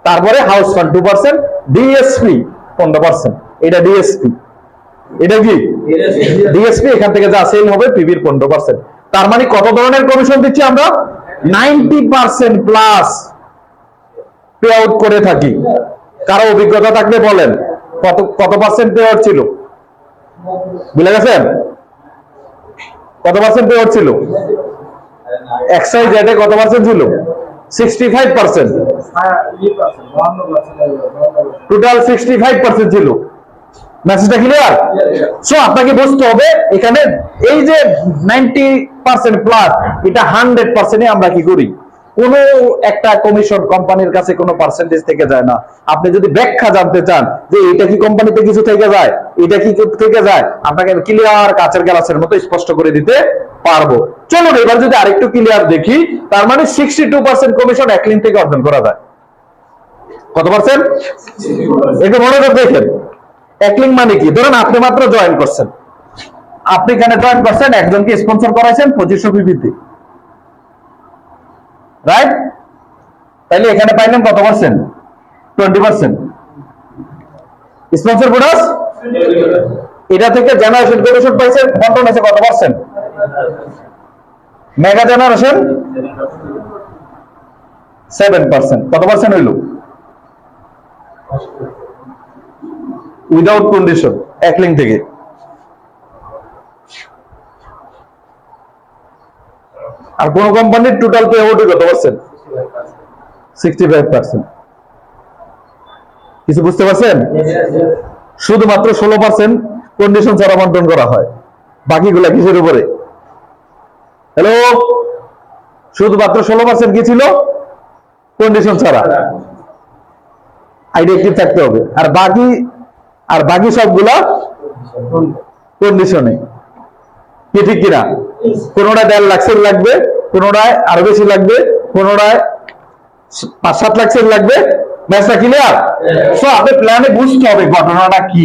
তারপরে house fund 2%, DSP 15%। এটা DSP, এটা কি ডিএসপি, এখান থেকে যা সেল হবে পিবির 15%। তার মানে কত ধরনের কমিশন দিচ্ছি আমরা? 90% প্লাস পে আউট করে থাকি। কারো অভিজ্ঞতা থাকলে বলেন কত কত পার্সেন্ট পে আউট ছিল? বুঝে গেছেন? কত পার্সেন্ট পে আউট ছিল? এক্সাইজ রেটে কত পার্সেন্ট ছিল? 65%। টোটাল 65% ছিল। মেসেজটা ক্লিয়ার? সো আপনাকে বুঝতে হবে এখানে এই যে 90% প্লাস, এটা 100% আমরা কি করি? কোন একটা কমিশন কোম্পানির কাছে কোনো পার্সেন্টেজ থেকে যায় না। আপনি যদি ব্যাখ্যা জানতে চান যে এটা কি কোম্পানিতে কিছু থেকে যায়, এটা কি থেকে যায়, আপনাকে ক্লিয়ার কাচের গ্লাসের মতো স্পষ্ট করে দিতে পারবো। চলুন এবার যদি আরেকটু ক্লিয়ার দেখি, তার মানে 62% কমিশন একলিন থেকে অর্জন করা যায়। কত পার্সেন্ট? একটু মনোযোগ দেখেন। একলিং মানে কি? ধরুন আপনি মাত্র জয়েন করছেন, আপনি এখানে জয়েন করছেন, একজনকে স্পন্সর করাইছেন 2500 পিপিতে, রাইট? তাহলে এখানে পাইলেন কত পার্সেন্ট? 20%। স্পন্সর বোনাস এটা থেকে জেনারেশন কমিশন পাইছে, বন্টন আছে কত পার্সেন্ট? Mega generation 7%। কত পার্সেন্ট হইল? উইদাউট কন্ডিশন একলিং থেকে। আর কোন কোম্পানির টোটাল পে আউট কত পার্সেন্ট? 65%। কিছু বুঝতে পারছেন? শুধুমাত্র 16% কন্ডিশন ছাড়া বন্টন করা হয়, বাকিগুলা কিসের উপরে? হ্যালো, শুধুমাত্র 16% কি ছিল? কন্ডিশন ছাড়া। আইডি অ্যাক্টিভ থাকতে হবে। আর বাকি সবগুলা কন্ডিশনে। কি ঠিক কিনা? কোনটায় 1.5 লাখ সেল লাগবে, কোনটায় আরো বেশি লাগবে, কোনটায় 5-7 লাখ সেল লাগবে। ম্যাচটা ক্লিয়ার? সো আপনি প্ল্যানে বুঝতে হবে ঘটনাটা কি।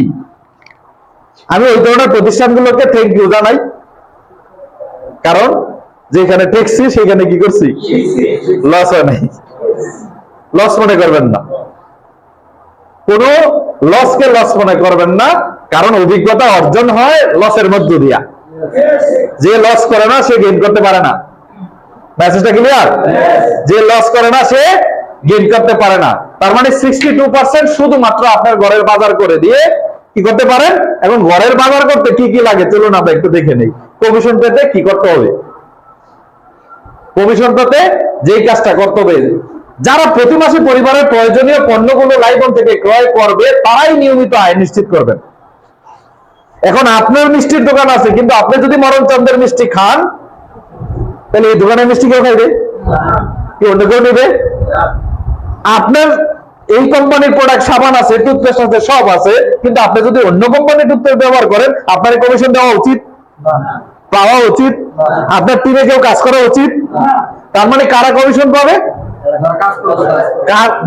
আমি ওই ধরনের প্রতিষ্ঠানগুলোকে থ্যাংক ইউ জানাই, কারণ যেখানে ঠেকছি সেখানে কি করছি? লস হয় নাই। লস মনে করবেন না, কোন লসকে লস মনে করবেন না, কারণ অভিজ্ঞতা অর্জন হয় লসের মধ্য দিয়া। যে লস করে না সে গেইন করতে পারে না। মেসেজটা ক্লিয়ার? যে লস করে না সে গেইন করতে পারে না। তার মানে 62% শুধুমাত্র আপনার ঘরের বাজার করে দিয়ে কি করতে পারেন। এখন ঘরের বাজার করতে কি কি লাগে চলুন আমরা একটু দেখে নেই। কমিশন পেতে কি করতে হবে? কমিশন পেতে যেই কাজটা করতে হবে, যারা প্রতি মাসে পরিবারের প্রয়োজনীয় পণ্যগুলো লাইবন থেকে ক্রয় করবে তারাই নিয়মিত আয় নিশ্চিত করবেন। এখন আপনার মিষ্টির দোকান আছে, কিন্তু আপনি যদি মরণচন্দ্রের মিষ্টি খান, তাহলে এই দোকানের মিষ্টি কেউ খাইবে? কি অন্য কেউ নেবে? আপনার এই কোম্পানির প্রোডাক্ট সাবান আছে, টুথপেস্ট আছে, সব আছে, কিন্তু আপনি যদি অন্য কোম্পানির টুথপেস্ট ব্যবহার করেন, আপনার কমিশন দেওয়া উচিত? পাওয়া উচিত? আপনার টিমে কেউ কাজ করা উচিত? তার মানে কারা কমিশন পাবে?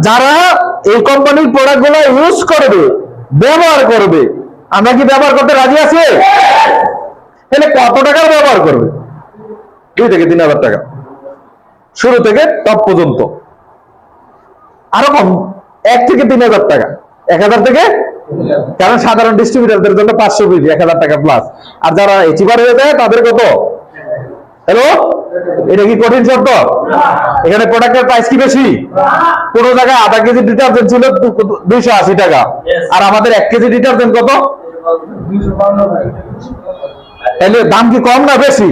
যারা এই কোম্পানির প্রোডাক্ট গুলো ইউজ করবে, ব্যবহার করবে। আমরা কি ব্যবহার করতে রাজি আছি? তাহলে কত টাকার ব্যবহার করবে? 2 থেকে 3,000 টাকা, শুরু থেকে টপ পর্যন্ত। আরো কম, 1 থেকে 3,000 টাকা, 1,000 থেকে, কারণ সাধারণ ডিস্ট্রিবিউটরদের জন্য 500 পিবি 1,000 টাকা প্লাস। আর যারা চিপার হয়ে যায় তাদের কত? হ্যালো, এটা কি কঠিন শর্ত? এখানে প্রোডাক্টের প্রাইস কি বেশি? কোন জায়গায় আধা কেজি ডিটারজেন্ট ছিল 280 টাকা, আর আমাদের 1 কেজি ডিটারজেন্ট কত? তাহলে দাম কি কম না বেশি?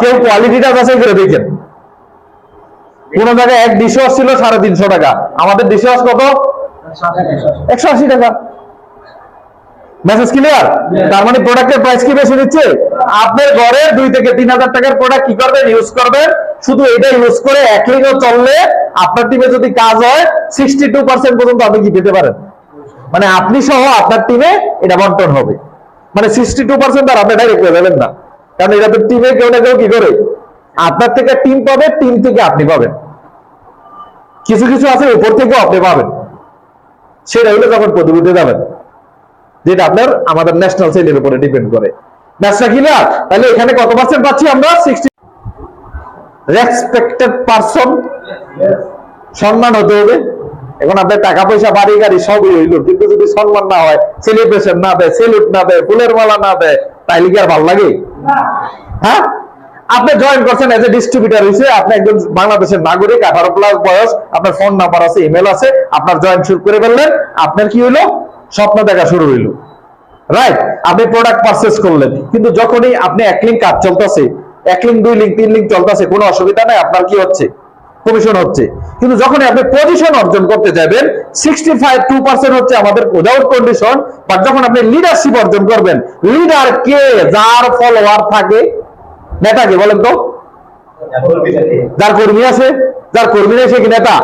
কেউ কোয়ালিটিটা যাচাই করে দেখেন। কোন জায়গায় এক ডিশওয়াশ ছিল 350 টাকা, আমাদের ডিশওয়াশ কত? 180 টাকা। Message clear? তার মানে প্রোডাক্টের প্রাইস কি বেশি দিচ্ছে? আপনার ঘরে 2 থেকে 3,000 টাকার প্রোডাক্ট কি করবেন? ইউজ করবেন। শুধু এটা ইউজ করে একলিংও চললে আপনার টিমে যদি কাজ হয় 62% পর্যন্ত আপনি কি পেতে পারেন। মানে আপনি সহ আপনার টিমে এটা বন্টন হবে। মানে 62% আর আপনি ডাইরেক্ট পেয়ে না, কারণ এটা তো টিমে কেউ না কেউ কি করে আপনার থেকে টিম পাবে, টিম থেকে আপনি পাবেন। কিছু কিছু আছে উপর থেকেও আপনি পাবেন, সেটা হলে যখন প্রতিযোগিতা যাবেন, যেটা আপনার আমাদের ন্যাশনাল সেলের উপরে ডিপেন্ড করে। ম্যাচটা ক্লিয়ার? তাহলে এখানে কত পার্সেন্ট পাচ্ছি আমরা? 60। রেসপেক্টেড পারসন, সম্মান হতে হবে। এখন আপনার টাকা পয়সা বাড়ি গাড়ি সবই হইলো, কিন্তু যদি সম্মান না হয়, সেলিব্রেশন না দেয়, সেলুট না দেয়, ফুলের মালা না দেয়, তাইলে কি আর ভালো লাগে? হ্যাঁ, আপনি জয়েন করছেন এজ এ ডিস্ট্রিবিউটর হইছে, আপনি একজন বাংলাদেশের নাগরিক, 18+ বয়স, আপনার ফোন নাম্বার আছে, ইমেল আছে, আপনার জয়েন শুরু করে ফেললেন, আপনার কি হইলো? স্বপ্ন দেখা শুরু হইলো, রাইট? আপনি প্রোডাক্ট পারচেজ করলেন, কিন্তু যখনই আপনি 1 লিঙ্ক কাজ চলতেছে, 1 লিঙ্ক 2 লিঙ্ক 3 লিঙ্ক চলতেছে, কোনো অসুবিধা নাই, আপনার কি হচ্ছে? কমিশন হচ্ছে। কিন্তু যখন আপনি পজিশন অর্জন করতে যাবেন, 65% হচ্ছে আমাদের উইদাউট কন্ডিশন, বাট যখন আপনি লিডারশিপ অর্জন করবেন, লিডার কে? যার ফলোয়ার থাকে। নেতা কে বলেন তো? যার কর্মী আছে। যার কর্মী নেই সে কি নেতা?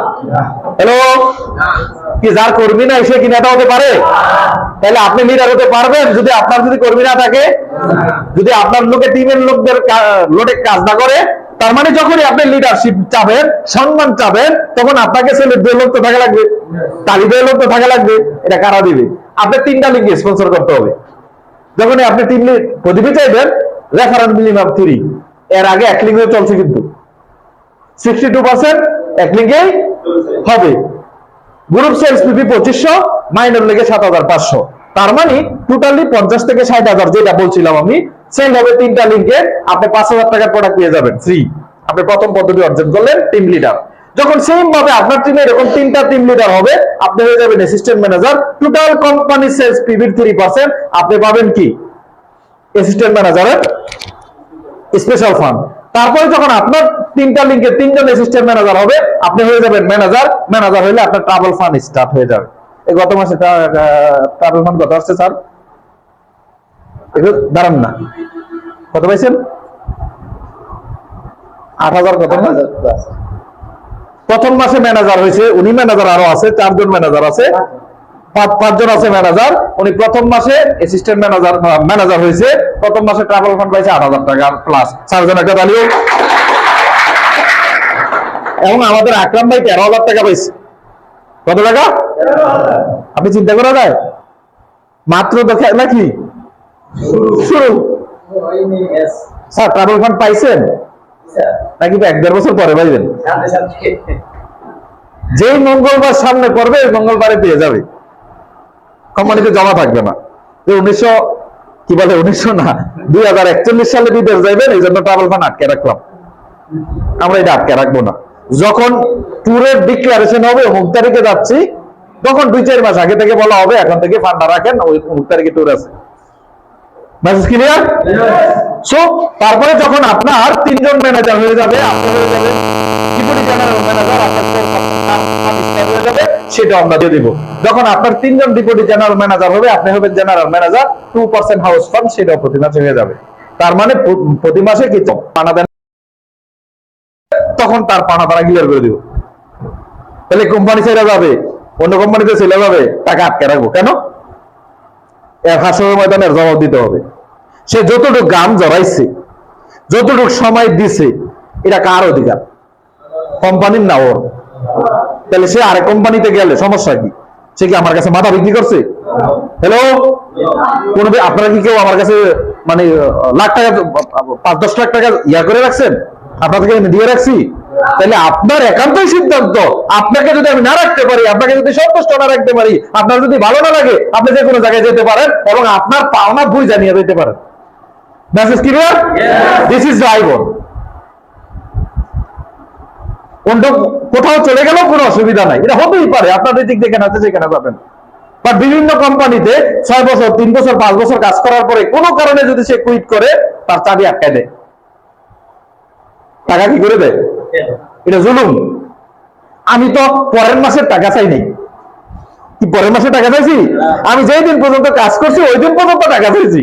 হ্যালো, কি যার কর্মী নাই সে কি নেতা হতে পারে? তাহলে আপনি লিডার হতে পারবেন যদি আপনার যদি কর্মী না থাকে, যদি আপনার লোকে টিমের লোকদের লোটে কাজ না করে? তার মানে যখনই আপনি লিডারশিপ চাবেন, সম্মান চাবেন, তখন আপনাকে সেলিট দিয়ে লোক তো থাকা লাগবে, তালি দিয়ে লোক তো থাকা লাগবে। এটা কারা দিবে? আপনি 3টা লিঙ্ক স্পন্সর করতে হবে। যখনই আপনি 3 লিঙ্ক প্রদীপে চাইবেন, রেফারেন্স মিনিমাম 3, এর আগে 1 লিঙ্কে চলছে, কিন্তু 62% 1 লিঙ্কেই হবে। গ্রুপ সেলস পিপি 2500, মাইনর লেগে 7500, তার মানে টোটালি 50 থেকে 60,000 যেটা বলছিলাম আমি, সেল হবে 3টা লিঙ্কে। আপনি 5,000 টাকার প্রোডাক্ট পেয়ে যাবেন ফ্রি। আপনি প্রথম পদ্ধতি অর্জন করলেন, টিম লিডার। যখন সেম ভাবে আপনার টিমে এরকম 3টা টিম লিডার হবে, আপনি হয়ে যাবেন assistant manager. Total company sales পিপির 3%, আপনি পাবেন কি? অ্যাসিস্ট্যান্ট ম্যানেজারের স্পেশাল ফান্ড। তারপরে যখন আপনার 3টা লিঙ্কে 3 জন অ্যাসিস্ট্যান্ট ম্যানেজার হবে, আপনি হয়ে যাবেন ম্যানেজার। ম্যানেজার হলে আপনার ট্রাভেল ফান্ড স্টার্ট হয়ে যাবে। এই গত মাসে ট্রাভেল ফান্ড কত আসছে স্যার? একটু দাঁড়ান না, কত পাইছেন? 8,000 কত না? প্রথম মাসে ম্যানেজার হয়েছে উনি, ম্যানেজার আরো আছে, 4 জন ম্যানেজার আছে, 5 জন আছে ম্যানেজার। উনি প্রথম মাসে অ্যাসিস্ট্যান্ট ম্যানেজার হয়েছে, প্রথম মাসে ট্রাভেল ফান্ড পাইছে 8,000 টাকা প্লাস। 4 জন একটা তালিও। এবং আমাদের আকরাম ভাই 13,000 টাকা পাইছে। কত টাকা? আপনি চিন্তা করা যায়? মাত্র দেখে নাকি শুরু। স্যার ট্রাভেল ফান্ড পাইছেন নাকি 1-1.5 বছর পরে পাইবেন? যেই মঙ্গলবার সামনে পড়বে ওই মঙ্গলবারে পেয়ে যাবে, কোম্পানিতে জমা থাকবে না। যে 1900 না, 2041 সালে বিদেশ যাইবেন, এই জন্য ট্রাভেল ফান্ড আটকে রাখলাম। আমরা এটা আটকে রাখবো না। যখন ট্যুরের ডিক্লারেশন হবে, অমুক তারিখে যাচ্ছি, তখন 2-4 মাস আগে থেকে বলা হবে এখন থেকে ফান্ডটা রাখেন, ওই অমুক তারিখে ট্যুর আছে। Message clear? সো তারপরে যখন আপনার 3 জন ম্যানেজার হয়ে যাবে, আপনি হয়ে যাবেন ডেপুটি জেনারেল ম্যানেজার, আপনার হয়ে যাবে, সেটা আমরা দিয়ে দিব। যখন আপনার 3 জন ডেপুটি জেনারেল ম্যানেজার হবে, আপনি হবেন জেনারেল ম্যানেজার, 2% হাউস ফান্ড, সেটাও প্রতি মাসে হয়ে যাবে। তার মানে প্রতি মাসে কি পানা দেন, তখন তার পানা তারা ক্লিয়ার করে দিব। তাহলে কোম্পানি ছেড়ে যাবে, অন্য কোম্পানিতে চলে যাবে, টাকা আটকে রাখবো কেন? এর হাসরের ময়দানের জবাব দিতে হবে। সে যতটুকু গাম জড়াইছে, যতটুকু সময় দিছে, এটা কার অধিকার? কোম্পানির না ওর। তাহলে সে আরেক কোম্পানিতে গেলে সমস্যা কি? সে কি আমার কাছে মাথা বিক্রি করছে? হ্যালো, কোন আপনারা কি কেউ আমার কাছে মানে লাখ টাকা, 5-10 লাখ টাকা ইয়া করে রাখছেন? আপনাদেরকে আমি দিয়ে রাখছি? তাহলে আপনার একান্তই সিদ্ধান্ত। আপনাকে যদি আমি না রাখতে পারি, আপনাকে যদি সন্তুষ্ট না রাখতে পারি, আপনার যদি ভালো না লাগে, আপনি যে কোনো জায়গায় যেতে পারেন এবং আপনার পাওনা ভুল জানিয়ে দিতে পারেন। Message clear? This is driver. অন্য কোথাও চলে গেলেও কোনো অসুবিধা নাই, এটা হতেই পারে, আপনাদের দিক থেকে আছে সেখানে যাবেন। বাট বিভিন্ন কোম্পানিতে 6 বছর, 3 বছর, 5 বছর কাজ করার পরে কোনো কারণে যদি সে কুইট করে, তার চাবি আটকায় দেয়, টাকা কি করে দেয়? এটা জুলুম। আমি তো পরের মাসের টাকা চাই নাই। কি পরের মাসে টাকা চাইছি? আমি যেই দিন পর্যন্ত কাজ করছি ওই দিন পর্যন্ত টাকা চাইছি।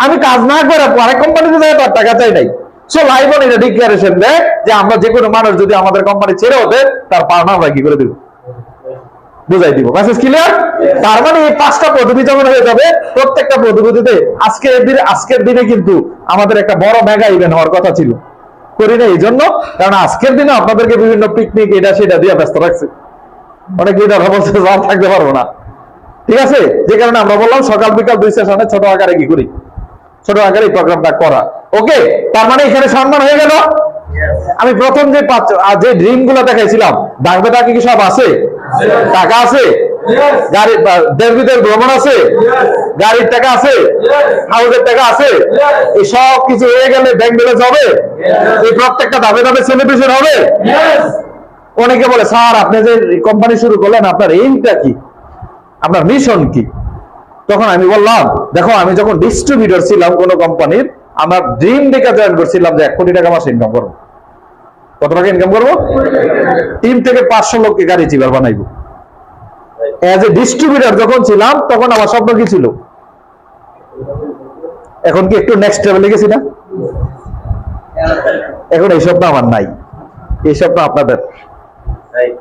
আমি কাজ না করে পরে কোম্পানিতে যাই তার টাকা চাই নাই। সো লাইবন এটা ডিক্লারেশন দেয় যে আমরা যে কোনো মানুষ যদি আমাদের কোম্পানি ছেড়ে হতে, তার পাওনা আমরা কি করে দেব, বুঝাই দিব। Message clear? তার মানে এই 5টা পদ্ধতি যখন হয়ে যাবে, প্রত্যেকটা পদ্ধতিতে আজকের দিনে কিন্তু আমাদের একটা বড় মেগা ইভেন্ট হওয়ার কথা ছিল, করি না এই জন্য কারণ আজকের দিনে আপনাদেরকে বিভিন্ন পিকনিক এটা সেটা দিয়ে ব্যস্ত রাখছে। অনেক লিডার বলছে থাকতে পারবো না, ঠিক আছে? যে কারণে আমরা বললাম সকাল বিকাল 2 সেশনে ছোট আকারে কি করি, ছোট আকারে এই প্রোগ্রামটা করা। ওকে, তার মানে এখানে সম্মান হয়ে গেল। আমি প্রথম যে ড্রিম গুলো দেখাইছিলাম, দাগবে দাগে কি সব আছে? টাকা আছে, গাড়ি দেশ বিদেশ ভ্রমণ আছে, গাড়ির টাকা আছে, হাউসের টাকা আছে, এই সব কিছু হয়ে গেলে ব্যাংক ব্যালেন্স হবে, এই প্রত্যেকটা ধাপে ধাপে সেলিব্রেশন হবে। অনেকে বলে স্যার আপনি যে কোম্পানি শুরু করলেন আপনার এইমটা কি, আপনার মিশন কি? তখন আমি বললাম দেখো আমি যখন ডিস্ট্রিবিউটর ছিলাম কোন কোম্পানির, আমার ড্রিম দেখে জয়েন করছিলাম যে 1 কোটি টাকা মাসে ইনকাম করবো। কত টাকা ইনকাম করবো? টিম থেকে 500 লোককে গাড়ি চিপার বানাইবো। এজ এ ডিস্ট্রিবিউটর যখন ছিলাম তখন আমার স্বপ্ন কি ছিল? এখন কি একটু নেক্সট লেভেলে গেছি না? এখন এই স্বপ্ন আমার নাই, এই স্বপ্ন আপনাদের,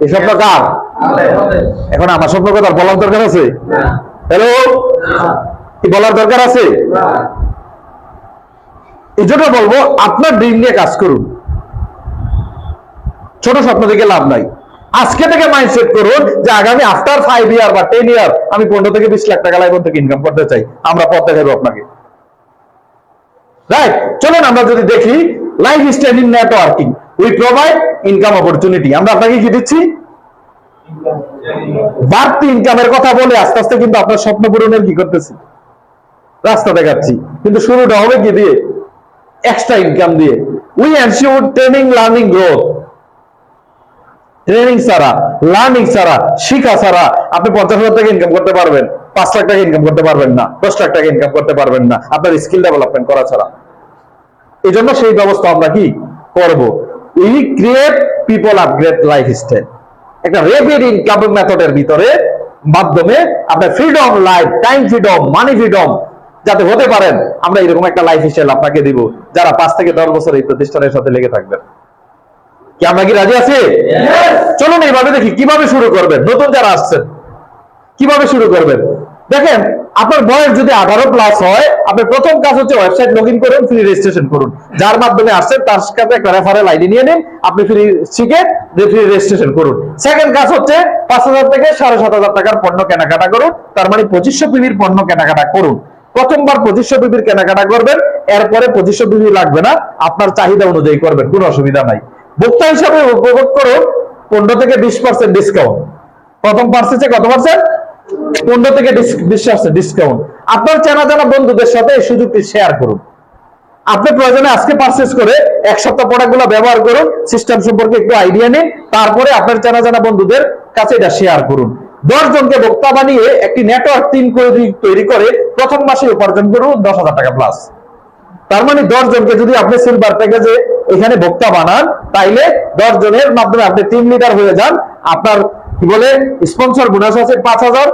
এই স্বপ্ন কার? এখন আমার স্বপ্ন কথা বলার দরকার আছে? হ্যালো, কি বলার দরকার আছে? এই জন্য বলবো আপনার ড্রিম নিয়ে কাজ করুন, ছোট স্বপ্ন থেকে লাভ নাই। আজকে থেকে মাইন্ডসেট করুন যে আগামী আফটার 5 ইয়ার বা 10 ইয়ার আমি 15 থেকে 20 লাখ টাকা লাইভ থেকে ইনকাম করতে চাই। আমরা পথ দেখাবো আপনাকে, রাইট? চলুন আমরা যদি দেখি life style in networking we provide income opportunity. আমরা আপনাকে কি দিচ্ছি? বাড়তি ইনকামের কথা বলে আস্তে আস্তে কিন্তু আপনার স্বপ্ন পূরণের কি করতেছি? রাস্তা দেখাচ্ছি। কিন্তু শুরুটা হবে কি দিয়ে? এক্সট্রা ইনকাম দিয়ে। We ensure training, learning, growth. Training ছাড়া, লার্নিং ছাড়া, শিখা ছাড়া আপনি 50,000 টাকা ইনকাম করতে পারবেন, 5 লাখ টাকা ইনকাম করতে পারবেন না, 10 লাখ টাকা ইনকাম করতে পারবেন না আপনার স্কিল ডেভেলপমেন্ট করা ছাড়া। এই জন্য সেই ব্যবস্থা আমরা কি করব? We create people upgrade lifestyle, একটা রেপিড ইনকাম মেথডের ভিতরে মাধ্যমে আপনার ফ্রিডম লাইফ, টাইম ফ্রিডম, মানি ফ্রিডম যাতে হতে পারেন, আমরা এরকম একটা লাইফস্টাইল আপনাকে দিব যারা 5 থেকে 10 বছর এই প্রতিষ্ঠানের সাথে লেগে থাকবেন। কি আমরা কি রাজি আছি? চলুন এইভাবে দেখি কিভাবে শুরু করবেন। নতুন যারা আসছেন কিভাবে শুরু করবেন দেখেন। আপনার বয়স যদি 18+ হয়, আপনার প্রথম কাজ হচ্ছে ওয়েবসাইট লগ ইন করুন, ফ্রি রেজিস্ট্রেশন করুন। যার মাধ্যমে আসছেন তার কাছে একটা রেফারেল আইডি নিয়ে নিন, আপনি ফ্রি শিখে ফ্রি রেজিস্ট্রেশন করুন। সেকেন্ড কাজ হচ্ছে 5,000 থেকে 7,500 টাকার পণ্য কেনাকাটা করুন, তার মানে 2500 পিবির পণ্য কেনাকাটা করুন। প্রথমবার 2500 পিবির কেনাকাটা করবেন, এরপরে 2500 পিবি লাগবে না, আপনার চাহিদা অনুযায়ী করবেন, কোনো অসুবিধা নাই। ভোক্তা হিসাবে উপভোগ করুন 15 থেকে 20% ডিসকাউন্ট। প্রথম পারচেজে কত পার্সেন্ট? 15 থেকে 20% ডিসকাউন্ট। আপনার চেনা জানা বন্ধুদের সাথে এই সুযোগটি শেয়ার করুন। আপনি প্রয়োজনে আজকে পারচেজ করে 1 সপ্তাহ প্রোডাক্টগুলো ব্যবহার করুন, সিস্টেম সম্পর্কে একটু আইডিয়া নিন, তারপরে আপনার চেনা জানা বন্ধুদের কাছে এটা শেয়ার করুন। 10 জনকে ভোক্তা বানিয়ে একটি নেটওয়ার্ক টিম তৈরি করে প্রথম মাসে উপার্জন করুন 10,000 টাকা প্লাস। তার মানে 10 জনকে যদি আপনি সিলভার প্যাকেজে এখানে ভোক্তা বানান, তাইলে 10 জনের মাধ্যমে আপনি টিম লিডার হয়ে যান। আপনার কি বলে স্পন্সর বোনাস আছে 5,000,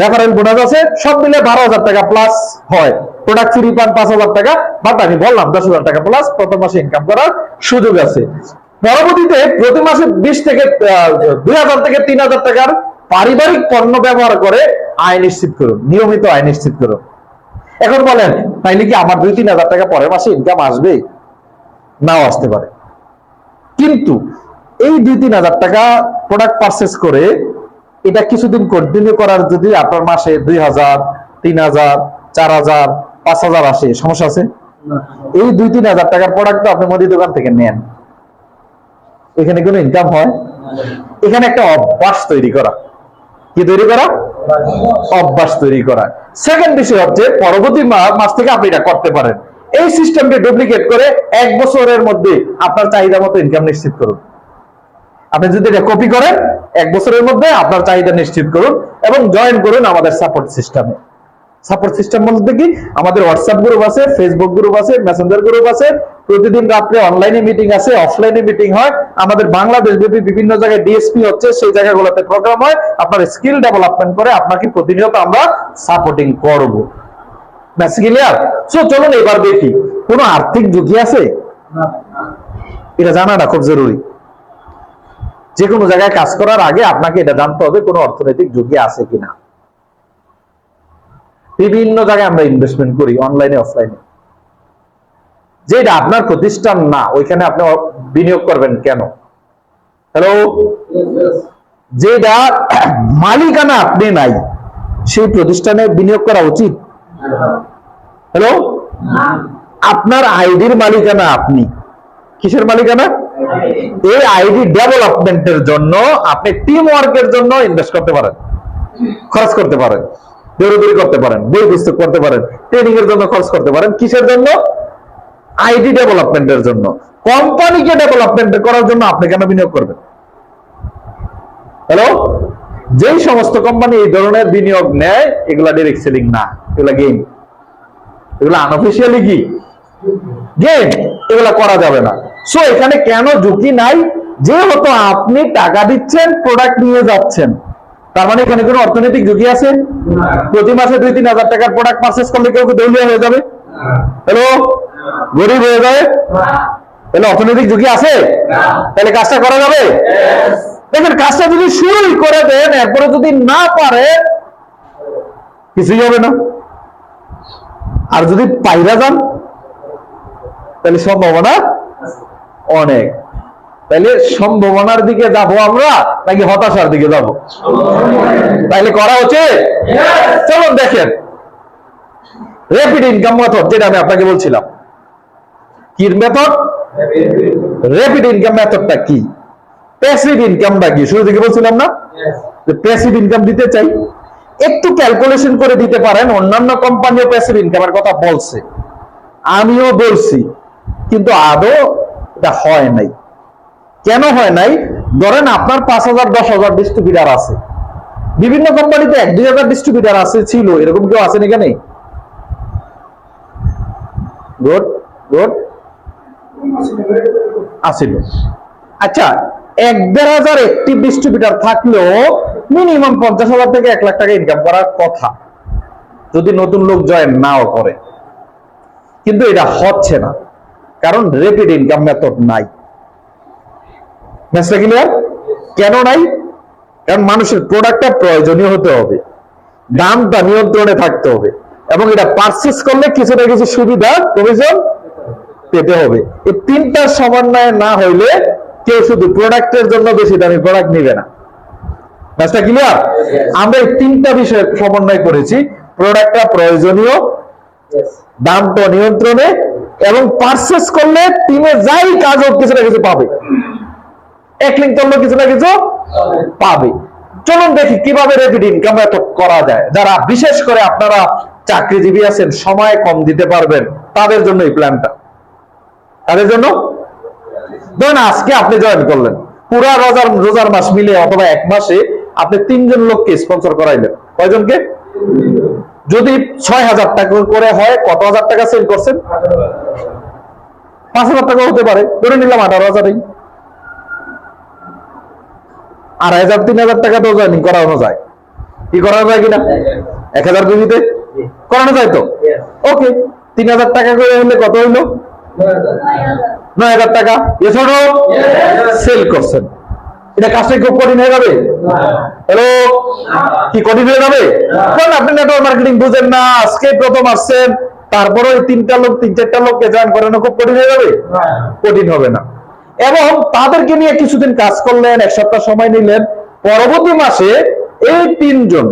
রেফারেল বোনাস আছে, সব মিলে 12,000 টাকা প্লাস হয়। প্রোডাক্ট ফ্রি পান 5,000 টাকা, বাট আমি বললাম 10,000 টাকা প্লাস প্রথম মাসে ইনকাম করার সুযোগ আছে। পরবর্তীতে প্রতি মাসে 20 থেকে 2,000 থেকে 3,000 টাকার পারিবারিক পণ্য ব্যবহার করে আয় নিশ্চিত করুন, নিয়মিত আয় নিশ্চিত করুন। এখন বলেন তাইলে কি আমার 2-3 হাজার টাকা পরের মাসে ইনকাম আসবে? নাও আসতে পারে, কিন্তু এই 2-3 হাজার টাকা প্রোডাক্ট পারচেজ করে এটা কিছুদিন কন্টিনিউ করার যদি আপনার মাসে 2,000, 3,000, 4,000, 5,000 আসে, সমস্যা আছে? এই 2-3 হাজার টাকার প্রোডাক্ট আপনি মুদি দোকান থেকে নেন, এখানে কোনো ইনকাম হয়? এখানে একটা অভ্যাস তৈরি করা। কি তৈরি করা? অভ্যাস তৈরি করা। সেকেন্ড বিষয় হচ্ছে পরবর্তী মাস থেকে আপনি এটা করতে পারেন। এই সিস্টেমটি ডুপ্লিকেট করে 1 বছরের মধ্যে আপনার চাহিদা মতো ইনকাম নিশ্চিত করুন। আপনি যদি এটা কপি করেন 1 বছরের মধ্যে আপনার চাহিদা নিশ্চিত করুন এবং জয়েন করুন আমাদের সাপোর্ট সিস্টেমে। সাপোর্ট সিস্টেম বলতে কি? আমাদের হোয়াটসঅ্যাপ গ্রুপ আছে, ফেসবুক গ্রুপ আছে, মেসেঞ্জার গ্রুপ আছে, প্রতিদিন রাত্রে অনলাইনে মিটিং আছে, অফলাইনে মিটিং হয়, আমাদের বাংলাদেশ ব্যাপী বিভিন্ন জায়গায় ডিএসপি হচ্ছে, সেই জায়গাগুলোতে প্রোগ্রাম হয়। আপনার স্কিল ডেভেলপমেন্ট করে আপনাকে প্রতিনিয়ত আমরা সাপোর্টিং করব। Match clear? সো চলুন এবার দেখি কোনো আর্থিক ঝুঁকি আছে? এটা জানাটা খুব জরুরি। যে কোনো জায়গায় কাজ করার আগে আপনাকে এটা জানতে হবে কোনো অর্থনৈতিক ঝুঁকি আছে কিনা। বিভিন্ন জায়গায় আমরা ইনভেস্টমেন্ট করি, অনলাইনে অফলাইনে, যেটা আপনার প্রতিষ্ঠান না ওইখানে আপনি বিনিয়োগ করবেন কেন? হ্যালো, যেটা মালিকানা আপনি নাই সেই প্রতিষ্ঠানে বিনিয়োগ করা উচিত? হ্যালো, আপনার আইডির মালিকানা আপনি, কিসের মালিকানা? এই আইডি ডেভেলপমেন্টের জন্য আপনি টিম ওয়ার্কের জন্য ইনভেস্ট করতে পারেন, খরচ করতে পারেন, দৌড়াদৌড়ি করতে পারেন, বই পুস্তক করতে পারেন, ট্রেনিং এর জন্য খরচ করতে পারেন। কিসের জন্য? আইডি ডেভেলপমেন্টের জন্য। কোম্পানিকে ডেভেলপমেন্ট করার জন্য আপনি কেন বিনিয়োগ করবেন? হ্যালো, যেই সমস্ত কোম্পানি এই ধরনের বিনিয়োগ নেয় এগুলা ডাইরেক্ট সেলিং না, এগুলা গেম, এগুলা আনঅফিশিয়ালি কি গেম, এগুলা করা যাবে না। সো এখানে কেন ঝুঁকি নাই? যেহেতু আপনি টাকা দিচ্ছেন, প্রোডাক্ট নিয়ে যাচ্ছেন, তার মানে এখানে কোনো অর্থনৈতিক ঝুঁকি আছে? প্রতি মাসে 2-3 হাজার টাকার প্রোডাক্ট পারচেস করলে কেউ দেউলিয়া হয়ে যাবে? হ্যালো, গরিব হয়ে যাবে? তাহলে অর্থনৈতিক ঝুঁকি আছে? তাহলে কাজটা করা যাবে? দেখেন, কাজটা যদি শুরুই করে দেন, এরপরে যদি না পারে কিছুই হবে না। আর যদি পাইরা যান তাহলে সম্ভাবনা অনেক। তাহলে সম্ভাবনার দিকে যাব আমরা নাকি হতাশার দিকে যাব? তাহলে করা হচ্ছে। চলুন দেখেন র্যাপিড ইনকাম মেথড, যেটা আমি আপনাকে বলছিলাম। কি মেথড? র্যাপিড ইনকাম মেথডটা কি? প্যাসিভ ইনকামটা কি? শুরু থেকে বলছিলাম না যে প্যাসিভ ইনকাম দিতে চাই। একটু ক্যালকুলেশন করে দিতে পারেন, অন্যান্য কোম্পানিও প্যাসিভ ইনকামের কথা বলছে, আমিও বলছি, কিন্তু আদৌ এটা হয় নাই। কেন হয় নাই? ধরেন আপনার 5,000 10,000 ডিস্ট্রিবিউটার আছে, বিভিন্ন কোম্পানিতে 1-2 হাজার ডিস্ট্রিবিউটার আছে, ছিল, এরকম কেউ আছে নাকি? নেই? গুড গুড, আছিল। আচ্ছা, 1-1.5 হাজার অ্যাক্টিভ ডিস্ট্রিবিউটার থাকলেও মিনিমাম 50,000 থেকে 1 লাখ টাকা ইনকাম করার কথা, যদি নতুন লোক জয়েন নাও করে। কিন্তু এটা হচ্ছে না, কারণ র্যাপিড ইনকাম মেথড নাই। Message clear? কেন নাই? কারণ মানুষের প্রোডাক্টটা প্রয়োজনীয় হতে হবে, দামটা নিয়ন্ত্রণে থাকতে হবে, এবং এটা পারচেস করলে কিছু না কিছু সুবিধা কমিশন পেতে হবে। এই তিনটার সমন্বয় না হইলে কেউ শুধু প্রোডাক্টের জন্য বেশি দামি প্রোডাক্ট নিবে না। Message clear? আমরা এই তিনটা বিষয়ে সমন্বয় করেছি, প্রোডাক্টটা প্রয়োজনীয়, দামটা নিয়ন্ত্রণে, এবং পারচেস করলে টিমে যাই কাজ হোক কিছু না কিছু পাবে, এক লিঙ্ক করলে কিছু না কিছু পাবে। চলুন দেখি কিভাবে র্যাপিড ইনকাম মেথড করা যায়। যারা বিশেষ করে আপনারা চাকরিজীবী আছেন, সময় কম দিতে পারবেন, তাদের জন্য এই প্ল্যানটা। তাদের জন্য ধরুন আজকে আপনি জয়েন করলেন, পুরা রোজার মাস মিলে অথবা 1 মাসে আপনি 3 জন লোককে স্পন্সর করাইলেন। কয়জনকে? যদি 6,000 টাকা করে হয়, কত হাজার টাকা সেল করছেন? 5,000 টাকা হতে পারে, ধরে নিলাম 18,000। 2,500-3,000 টাকা তো জয়েনিং করানো যায়। কি করানো যায় কিনা? 1,000 বিবিতে করানো যায় তো? ওকে, 3,000 টাকা করে হলে কত হইলো? 9,000 টাকা। সেল করছেন। এটা কাজটা খুব কঠিন হয়ে যাবে? হ্যালো, কি কঠিন হয়ে যাবে? কারণ আপনি নেটওয়ার্ক মার্কেটিং বুঝেন না, আজকে প্রথম আসছেন, তারপরে 3-4টা লোককে জয়েন করানো খুব কঠিন হয়ে যাবে? কঠিন হবে না। এবং তাদেরকে নিয়ে কিছুদিন কাজ করলেন, 1 সপ্তাহ সময় নিলেন, পরবর্তী মাসে এই 3 জন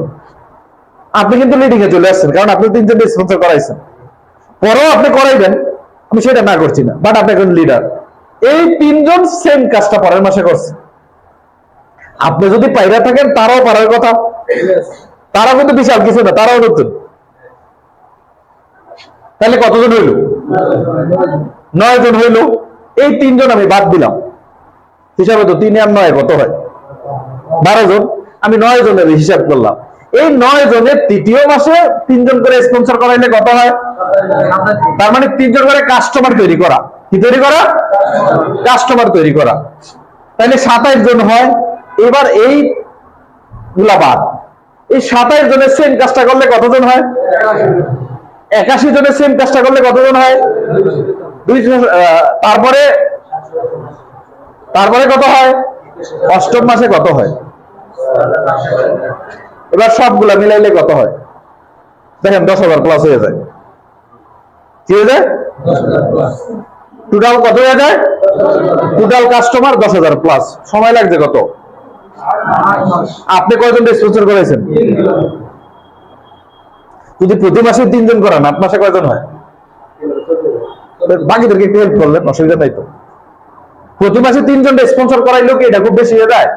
আপনি কিন্তু লিডিং এ চলে আসছেন, কারণ আপনি 3 জন স্পন্সর করাইছেন। পরেও আপনি করাইবেন, আমি সেটা না করছি না, বাট আপনি এখন লিডার। এই 3 জন সেম কাজটা পরের মাসে করছে। আপনি যদি পাইরা থাকেন, তারাও পারার কথা, তারাও কিন্তু বিশাল কিছু না, তারাও নতুন। তাহলে কতজন হইল? 9 জন হইল। এই 3 জন আমি বাদ দিলাম, হিসাবে তো 3 আর 9 কত হয়? 12 জন। আমি 9 জনের হিসাব করলাম। এই 9 জনের তৃতীয় মাসে 3 জন করে স্পন্সর করাইলে কত হয়? তার মানে 3 জন করে কাস্টমার তৈরি করা। কি তৈরি করা? কাস্টমার তৈরি করা। তাহলে 27 জন হয়। এবার এই গুলা বাদ, এই 27 জনের সেম কাজটা করলে কতজন হয়? 81 জনের সেম কাজটা করলে কতজন হয়? 200। তারপরে কত হয়? 8ম মাসে কত হয়? এবার সবগুলা মিলাইলে কত হয়? দেখেন 10,000 প্লাস হয়ে যায়। কি হয়ে যায়? টোটাল কত হয়ে যায়? Total customer 10,000 plus. সময় লাগছে কত? আপনি কয়জন স্পন্সর করেছেন? যদি প্রতি মাসে 3 জন করান, 8 মাসে কয়জন হয়? বাকিদেরকে একটু হেল্প করলেন, অসুবিধা নাই তো। প্রতি মাসে 3 জন স্পন্সর করাইলো কি এটা খুব বেশি হয়ে যায়,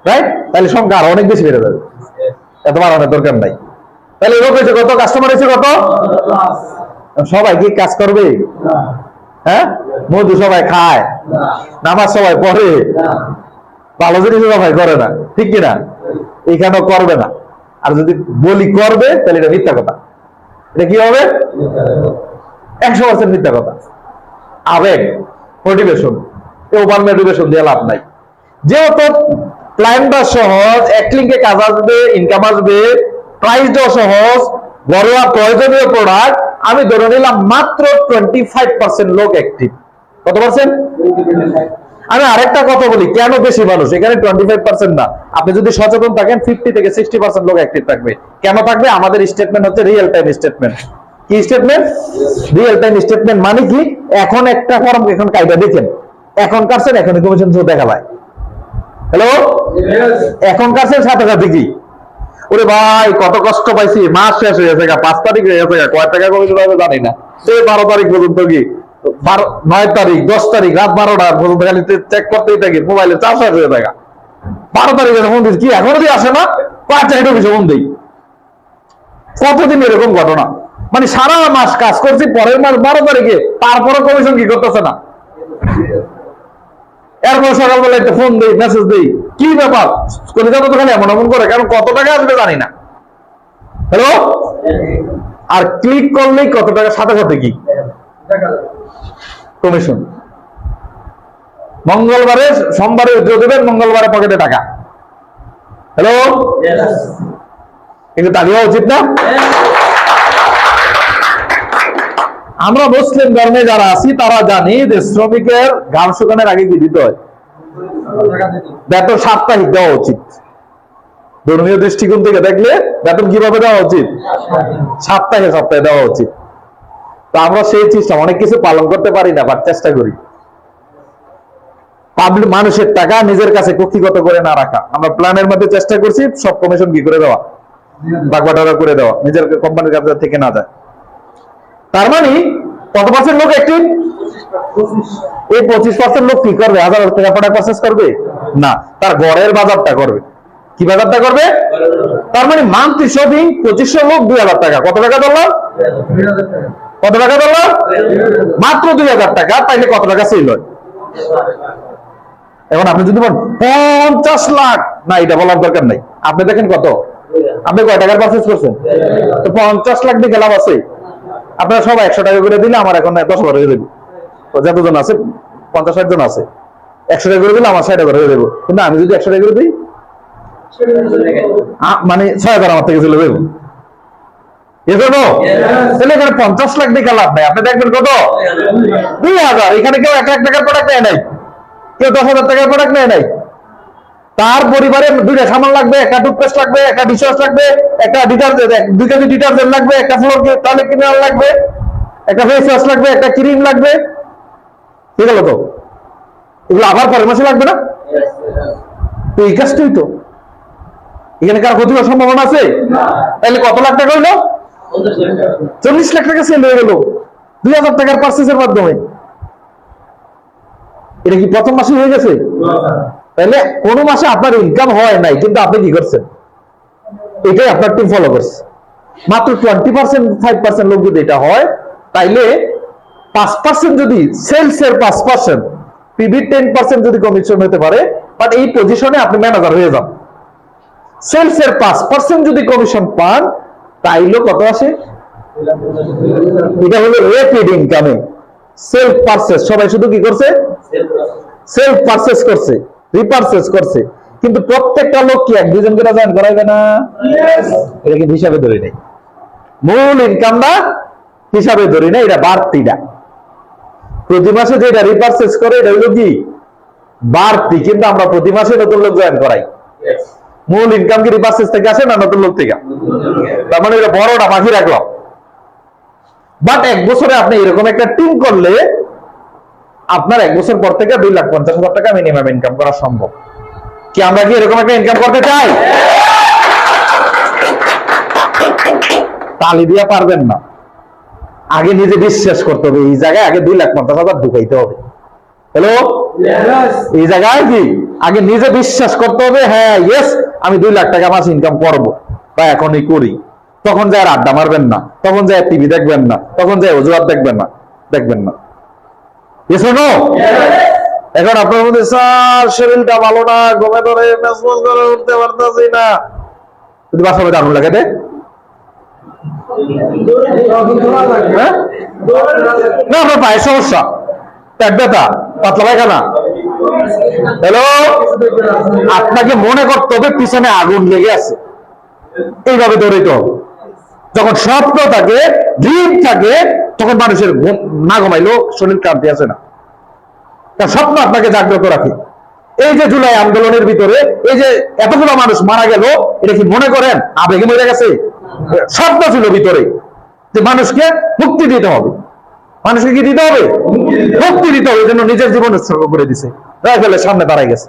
রাইট? তাহলে সংখ্যা আরো অনেক বেশি বেড়ে যাবে, এত বাড়ানোর দরকার নাই। তাহলে লোক হয়েছে কত, কাস্টমার হয়েছে কত? সবাই কি কাজ করবে? হ্যাঁ, মধু সবাই খায়, নামাজ সবাই পড়ে, ভালো জিনিস সবাই করে না, ঠিক কিনা? এখানেও করবে না। আর যদি বলি করবে তাহলে এটা মিথ্যা কথা। এটা কি হবে? 100% মিথ্যা কথা। আবেগ, মোটিভেশন, ওভার মোটিভেশন দিয়ে লাভ নাই। যেহেতু প্ল্যানটা সহজ, এক লিঙ্কে কাজ আসবে, ইনকাম আসবে, প্রাইসটাও সহজ, ঘরোয়া প্রয়োজনীয় প্রোডাক্ট, আমি ধরে নিলাম মাত্র 25% লোক অ্যাক্টিভ। কত পার্সেন্ট? আমি আরেকটা কথা বলি, কেন বেশি মানুষ এখানে 25% না, আপনি যদি সচেতন থাকেন 50 থেকে 60% লোক অ্যাক্টিভ থাকবে। কেন থাকবে? আমাদের স্টেটমেন্ট হচ্ছে রিয়েল টাইম স্টেটমেন্ট। কি স্টেটমেন্ট? Real time statement. মানে কি? এখন একটা ফর্ম এখন কাইটা দেখেন, এখন কাটছেন, এখন কমিশন দেখা যায়। হ্যালো, এখন কাটছেন সাথে সাথে কি, ওরে ভাই কত কষ্ট পাইছি, মাস শেষ হয়ে গেছে, 5 তারিখ হয়ে গেছে, কয় টাকা কমিশন হবে জানি না, সে 12 তারিখ পর্যন্ত কি 9 তারিখ 10 তারিখ রাত 12টা পর্যন্ত খালি চেক করতেই থাকি, মোবাইলে চার্জ শেষ হয়ে থাকে। 12 তারিখে ফোন দিচ্ছি, কি এখনো দিয়ে আসে না, 5 টাকা ফোন দিই। কতদিন এরকম ঘটনা? মানে সারা মাস কাজ করছি, পরের মাস 12 তারিখে, তারপরে কমিশন কি করতেছে না। এরপর সকালবেলা একটা ফোন দিই, মেসেজ দিই, কি ব্যাপার, কলিজা তো খালি এমন এমন করে, কারণ কত টাকা আসবে জানি না। হ্যালো, আর ক্লিক করলেই কত টাকা, সাথে সাথে কি কমিশন। মঙ্গলবারে, সোমবারে উদ্যোগ দেবেন, মঙ্গলবারে পকেটে টাকা। হ্যালো, কিন্তু তা দেওয়া উচিত না? আমরা মুসলিম ধর্মে যারা আছি তারা জানি যে শ্রমিকের ঘাম শুকানোর আগে কি দিতে হয়? বেতন সাপ্তাহিক দেওয়া উচিত। ধর্মীয় দৃষ্টিকোণ থেকে দেখলে বেতন কিভাবে দেওয়া উচিত? সপ্তাহে সপ্তাহে দেওয়া উচিত। তো আমরা সেই চেষ্টা, অনেক কিছু পালন করতে পারি না, বাট চেষ্টা করি। পাবলিক মানুষের টাকা নিজের কাছে কক্ষিগত করে না রাখা, আমরা প্ল্যানের মধ্যে চেষ্টা করছি সব কমিশন কি করে দেওয়া, বাগবাটোয়ারা করে দেওয়া, নিজের কোম্পানির কাছে থেকে না যায়। তার মানে কত পার্সেন্ট লোক অ্যাক্টিভ? এই 25% লোক কি করবে? 1000 টাকা প্রোডাক্ট পারচেজ করবে না, তার ঘরের বাজারটা করবে। কি বাজারটা করবে? তার মানে মান্থলি শপিং 2500 লোক 2000 টাকা। কত টাকা ধরলাম? কত টাকা ধরলাম? মাত্র 2000 টাকা। তাইলে কত টাকা সেল হয়? এখন আপনি যদি বলেন 50 লাখ, না এটা বলার দরকার নাই, আপনি দেখেন কত, আপনি কয় টাকার পারচেজ করছেন, তো 50 লাখ দিয়ে লাভ আছে। আপনারা সবাই 100 টাকা করে দিলে আমার এখন 10 হাজার হয়ে যাবে। যতজন আছে 50-60 জন আছে, 100 টাকা করে দিলে আমার 60 হাজার হয়ে যাবে। কিন্তু আমি যদি 100 টাকা করে দিই, মানে 6000 আমার থেকে চলে যাবো। তাহলে এখানে 50 লাখ দিয়ে লাভ নাই। আপনি দেখবেন কত, 2000। এখানে কেউ 1 লাখ টাকার প্রোডাক্ট নেয় নাই, কেউ 10,000 টাকার প্রোডাক্ট নেয় নাই। তার পরিবারে 2টা সামান লাগবে, একটা টুথপেস্ট লাগবে, একটা ডিশওয়াশ লাগবে, একটা ডিটারজেন্ট, 2 কেজি ডিটারজেন্ট লাগবে, একটা ফ্লোর টয়লেট ক্লিনার লাগবে, একটা ফেস ওয়াশ লাগবে, একটা ক্রিম লাগবে। ঠিক হলো তো? এগুলো আবার পরের মাসে লাগবে না? তো এই কাজটাই তো। এখানে কার ক্ষতি হওয়ার সম্ভাবনা আছে? তাহলে কত লাখ টাকা হইলো? 40 লাখ টাকা সেল হয়ে গেল 2000 টাকার পারচেজের মাধ্যমে। এটা কি প্রথম মাসে হয়ে গেছে? তাহলে কোন মাসে আপনার ইনকাম হয় নাই, কিন্তু আপনি কি করছেন? এটাই আপনার টিম ফলো করছে। মাত্র 20%, 5% লোক যদি এটা হয়, তাইলে 5% যদি সেলসের 5%, পিবি 10% যদি কমিশন হতে পারে, বাট এই পজিশনে আপনি ম্যানেজার হয়ে যান। সেলসের 5% যদি কমিশন পান, তাইলে কত আসে? এটা হলো রেপিড ইনকামে সেলফ পারচেজ। সবাই শুধু কি করছে? সেলফ পারচেজ করছে, রিপারচেজ করছে। কিন্তু প্রত্যেকটা লোক কি 1-2 করে জয়েন করাইবে না? এটা কি হিসাবে ধরে নেই? মূল ইনকামটা হিসাবে ধরি না, এটা বাড়তিটা। প্রতি মাসে যেটা রিপারচেজ করে এটা হলো কি বাড়তি, কিন্তু আমরা প্রতি মাসে নতুন লোক জয়েন করাই। মূল ইনকাম কি রিপারচেজ থেকে আসে না নতুন লোক থেকে? তার মানে এটা বড়টা বাকি রাখলাম। বাট 1 বছরে আপনি এরকম একটা টিম করলে আপনার 1 বছর পর থেকে 2,50,000 টাকা মিনিমাম ইনকাম করা সম্ভব। কি আমরা কি এরকম একটা ইনকাম করতে চাই? তালি দিয়া পারবেন না, আগে নিজে বিশ্বাস করতে হবে। এই জায়গায় আগে 2,50,000 ঢুকাইতে হবে। হ্যালো, এই জায়গায় কি আগে নিজে বিশ্বাস করতে হবে, হ্যাঁ ইয়েস আমি 2 লাখ টাকা মাস ইনকাম করব বা এখনই করি। তখন যায় আড্ডা মারবেন না, তখন যায় টিভি দেখবেন না, তখন যায় অজুহাত দেখবেন না। Yes or no? এখন আপনার মধ্যে স্যার শরীরটা ভালো না, ঘুমে ধরে মেসমেস করে উঠতে পারতেছি না, যদি বাসার মধ্যে আগুন লাগাতে না, আপনার পায়ের সমস্যা, পেট ব্যথা, পাতলা পায়খানা, হ্যালো, আপনাকে মনে করতে হবে পিছনে আগুন লেগে আছে, এইভাবে দৌড়াইতে হবে। যখন স্বপ্ন থাকে, ড্রিম থাকে, তখন মানুষের না ঘুমাইলেও শরীর ক্লান্তি আসে না, তার স্বপ্ন আপনাকে জাগ্রত রাখে। এই যে জুলাই আন্দোলনের ভিতরে এই যে এতগুলো মানুষ মারা গেল, এটা কি মনে করেন আবেগে মরে গেছে? স্বপ্ন ছিল ভিতরে যে মানুষকে মুক্তি দিতে হবে। মানুষকে কি দিতে হবে? মুক্তি দিতে হবে, জন্য নিজের জীবন উৎসর্গ করে দিছে, রাইফেলের সামনে দাঁড়াই গেছে।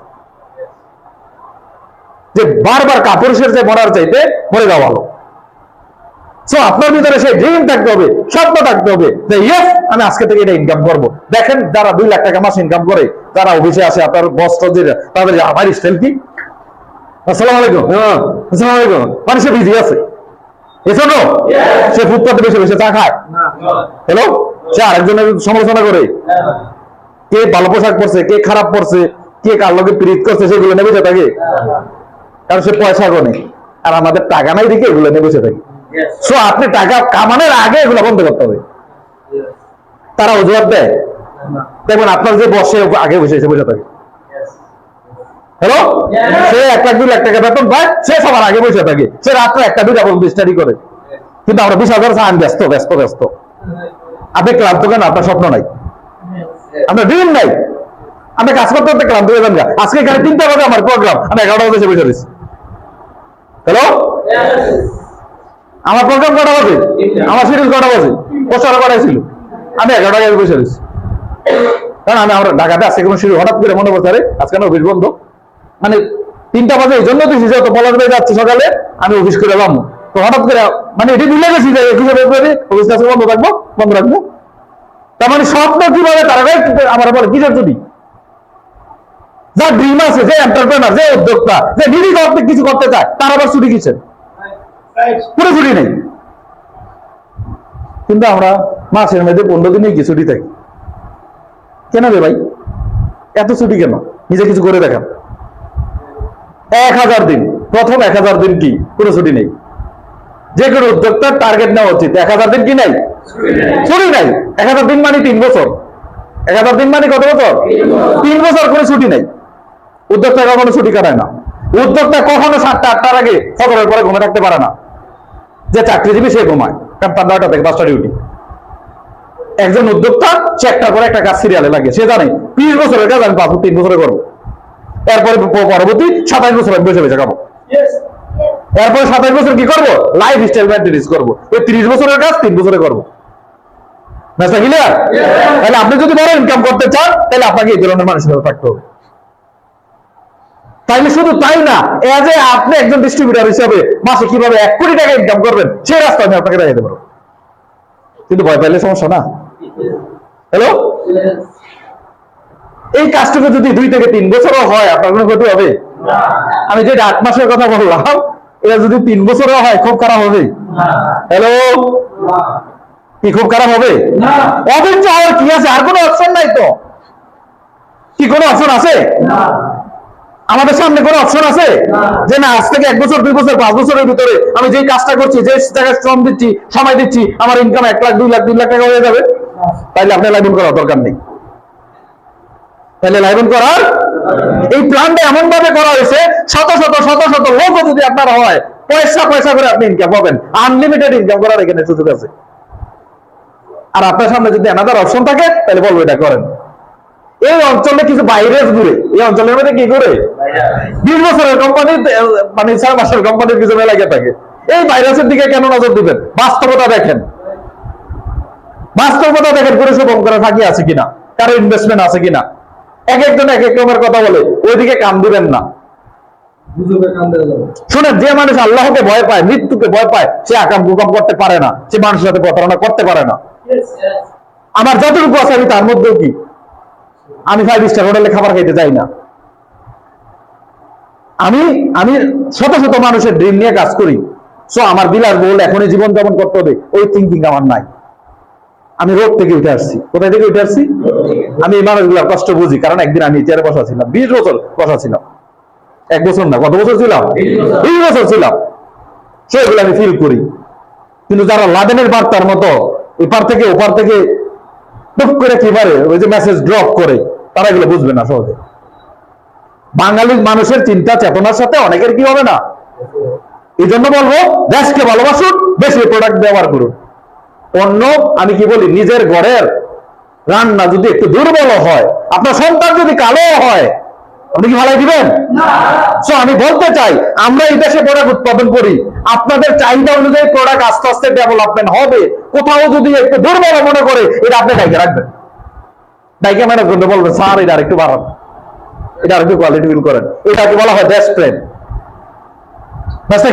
যে বারবার কাপুরুষের যে মরার চাইতে মরে যাওয়া ভালো। সো আপনার ভিতরে সেই ড্রিম থাকতে হবে, স্বপ্ন থাকতে হবে যে ইয়েস আমি আজকে থেকে এটা ইনকাম করব। দেখেন যারা 2 লাখ টাকা মাস ইনকাম করে, যারা অফিসে আসে, আপনার বস তাদের আমার স্টাইল কি, আসসালামু আলাইকুম, আসসালামু আলাইকুম, মানে সে বিজি আছে, এজন্য সে ফুটপাতে বসে বসে চা খায়, হ্যালো, সে আরেকজনের সমালোচনা করে, কে ভালো পোশাক পরছে, কে খারাপ পরছে, কে কার লোকে প্রীত করছে, সেগুলো নেবে বসে থাকে, কারণ সে পয়সা গনে। আর আমাদের টাকা নাই দিকে এগুলো নেবে বসে থাকে। সো আপনি টাকা কামানোর আগে এগুলো বন্ধ করতে হবে। তারা অজুহাত দেয়, দেখবেন আপনার যে বসে আগে বসে বসে থাকে, হ্যালো, সে 1 লাখ 2 লাখ টাকা বেতন পায়, সে সবার আগে বসে থাকে, সে রাত্রে 1টা 2টা পর্যন্ত স্টাডি করে। কিন্তু আমরা 20,000 আমি ব্যস্ত। আপনি ক্লান্ত কেন? আপনার স্বপ্ন নাই, আপনার ড্রিম নাই, আপনি কাজ করতে করতে ক্লান্ত হয়ে যান। আজকে এখানে 3টা বাজে আমার প্রোগ্রাম, আমি 11টা বাজে বসে রয়েছি, হ্যালো, আমার প্রোগ্রাম কটা বাজে, আমার শিডিউল কটা বাজে, পোস্টার কটাই ছিল, আমি 11টায় বসে রয়েছি। কারণ আমরা ঢাকাতে আজকে কোনো শিডিউল হঠাৎ করে মনে পড়ছে আজকে না অফিস বন্ধ, মানে 3টা বাজে এই জন্য দিয়েছি যেহেতু পলাশ ভাই যাচ্ছে সকালে, আমি অফিস করে যাবো, তো হঠাৎ করে মানে এটি মিলে গেছি যে অফিস আজকে বন্ধ রাখবো। তার মানে স্বপ্ন কিভাবে তারা আমার বলে কিসের ছুটি? যার ড্রিম আছে, যে এন্টারপ্রেনার, যে উদ্যোক্তা, যে নিজে কিছু করতে চায়, তার আবার ছুটি কিসের? পুরো ছুটি নেই। কিন্তু আমরা মাসের মধ্যে 15 দিনই কি ছুটি থাকি কেন রে ভাই? এত ছুটি কেন? নিজে কিছু করে দেখান। 1000 দিন, প্রথম 1000 দিন কি পুরো ছুটি নেই? যে কোনো উদ্যোক্তার টার্গেট নেওয়া উচিত 1000 দিন কি নাই? ছুটি নাই। 1000 দিন মানে 3 বছর। 1000 দিন মানে কত বছর? 3 বছর করে ছুটি নাই। উদ্যোক্তা কখনো ছুটি কাটায় না। উদ্যোক্তা কখনো 7টা 8টার আগে ফজরের পরে ঘুমে থাকতে পারে না। যে চাকরিজীবী সে ঘুমায়, কারণ তার 9টা থেকে 5টা ডিউটি। একজন উদ্যোক্তা সে একটার পরে একটা কাজ সিরিয়ালে লাগে, সে জানে 20 বছরের কাজ আমি 3 বছরে করবো, এরপরে পরবর্তী 27 বছর আমি বসে খাবো, এরপরে 27 বছর কি করবো? লাইফ স্টাইল মেইনটেনেন্স করবো। ওই 30 বছরের কাজ 3 বছরে করবো। তাহলে আপনি যদি বড় ইনকাম করতে চান, তাহলে আপনাকে এই ধরনের মানুষের থাকতে হবে। তাইলে শুধু তাই না, এজ এ আপনি একজন ডিস্ট্রিবিউটর হিসেবে মাসে কিভাবে 1 কোটি টাকা ইনকাম করবেন, সেই রাস্তা আমি আপনাকে দেখাতে পারবো। কিন্তু ভয় পাইলে সমস্যা না, হ্যালো। এই কাজটুকু যদি 2 থেকে 3 বছরও হয়, আপনার কোনো ক্ষতি হবে? আমি যে 8 মাসের কথা বললাম, এটা যদি 3 বছরও হয়, খুব খারাপ হবে? হ্যালো, কি খুব খারাপ হবে? অধৈর্য হওয়ার কি আছে? আর কোনো অপশন নাই তো। কি কোনো অপশন আছে? আমাদের সামনে কোনো অপশন আছে যে না আজ থেকে 1 বছর 2 বছর 5 বছরের ভিতরে আমি যে কাজটা করছি, যে জায়গায় শ্রম দিচ্ছি, সময় দিচ্ছি, আমার ইনকাম 1 লাখ 2 লাখ 3 লাখ টাকা হয়ে যাবে? তাইলে আপনি লাইভ করার দরকার নেই। তাহলে লাইভ করার এই প্ল্যানটা এমন ভাবে করা হয়েছে, শত শত লোক যদি আপনার হয়, পয়সা করে আপনি ইনকাম পাবেন, আনলিমিটেড ইনকাম করার এখানে সুযোগ আছে। আর আপনার সামনে যদি অ্যানাদার অপশন থাকে, তাহলে বলবো এটা করেন। এই অঞ্চলে কিছু ভাইরাস ঘুরে, এই অঞ্চলের মধ্যে কি করে 20 বছরের কোম্পানি, মানে 6 মাসের কোম্পানির পিছনে লাগে থাকে। এই ভাইরাসের দিকে কেন নজর দিবেন? বাস্তবতা দেখেন, পুরো শুভম করে ফাঁকি আছে কিনা, কারো ইনভেস্টমেন্ট আছে কিনা। একজন এক রকমের কথা বলে, ওইদিকে কান দিবেন না। শুনেন, যে মানুষ আল্লাহকে ভয় পায়, মৃত্যুকে ভয় পায়, সে আকাম কুকাম করতে পারে না, সে মানুষের সাথে প্রতারণা করতে পারে না। আমার যতটুকু আছে আমি তার মধ্যেও কি আমি 5 স্টার হোটেলে খাবার খাইতে যাই না। আমি আমি শত শত মানুষের ড্রিম নিয়ে কাজ করি। সো আমার বিলাসবহুল এখনই জীবন যাপন করতে হবে ওই থিঙ্কিং আমার নাই। আমি রোড থেকে উঠে আসছি। কোথায় থেকে উঠে আসছি? আমি এই মানুষগুলোর কষ্ট বুঝি, কারণ একদিন আমি চেয়ারে বসা ছিলাম, 20 বছর বসা ছিলাম। 1 বছর না, কত বছর ছিলাম? 20 বছর ছিলাম। সেগুলো আমি ফিল করি। কিন্তু যারা লাদেনের বার্তার মতো এপার থেকে ওপার থেকে টুক করে কি পারে ওই যে মেসেজ ড্রপ করে, তারা এগুলো বুঝবে না সহজে। বাঙালির মানুষের চিন্তা চেতনার সাথে অনেকের কি হবে না। এই জন্য বলবো দেশকে ভালোবাসুন, বেশি প্রোডাক্ট ব্যবহার করুন। অন্য আমি কি বলি, নিজের ঘরের রান্না যদি একটু দুর্বল হয়, আপনার সন্তান যদি কালো হয়, আপনি কি ভালাই দিবেন? সো আমি বলতে চাই, আমরা এই দেশে প্রোডাক্ট উৎপাদন করি, আপনাদের চাহিদা অনুযায়ী প্রোডাক্ট আস্তে আস্তে ডেভেলপমেন্ট হবে। কোথাও যদি একটু দুর্বল মনে করে, এটা আপনি ডাইকে রাখবেন, ডাইকে ম্যানেজ করতে বলবেন, স্যার এটা আরেকটু বাড়ান, এটা আরেকটু কোয়ালিটি ফিল করেন। এটাকে বলা হয় দেশ প্রেম।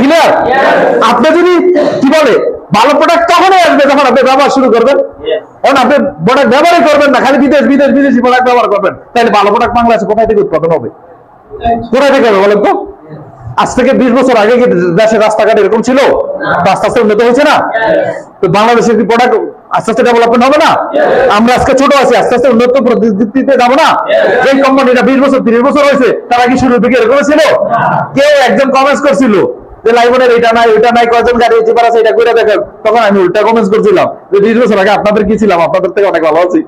ক্লিয়ার? আপনি যদি কি বলে ভালো প্রোডাক্ট তখনই আসবে যখন আপনি ব্যবহার শুরু করবেন। এখন আপনি প্রোডাক্ট ব্যবহারই করবেন না, খালি বিদেশি প্রোডাক্ট ব্যবহার করবেন, তাহলে ভালো প্রোডাক্ট বাংলাদেশে কোথায় থেকে উৎপাদন হবে? কোথায় থেকে হবে বলেন তো? আজ থেকে 20 বছর আগে কি দেশের রাস্তাঘাট এরকম ছিল? আস্তে আস্তে উন্নত হয়েছে না? তো বাংলাদেশের কি প্রোডাক্ট আস্তে আস্তে ডেভেলপমেন্ট হবে না? আমরা আজকে ছোট আছি, আস্তে আস্তে উন্নত প্রযুক্তিতে যাবো না? যে কোম্পানিটা 20 বছর 30 বছর হয়েছে, তারা কি শুরু থেকে এরকম ছিল? কেউ একজন কমেন্টস করছিল যে লাইবনের এটা নাই ওইটা নাই, কয়জন গাড়ি চিপার আছে, এটা করে দেখেন। তখন আমি উল্টা কমেন্টস করছিলাম যে 20 বছর আগে আপনাদের কি ছিলাম, আপনাদের থেকে অনেক ভালো আছি।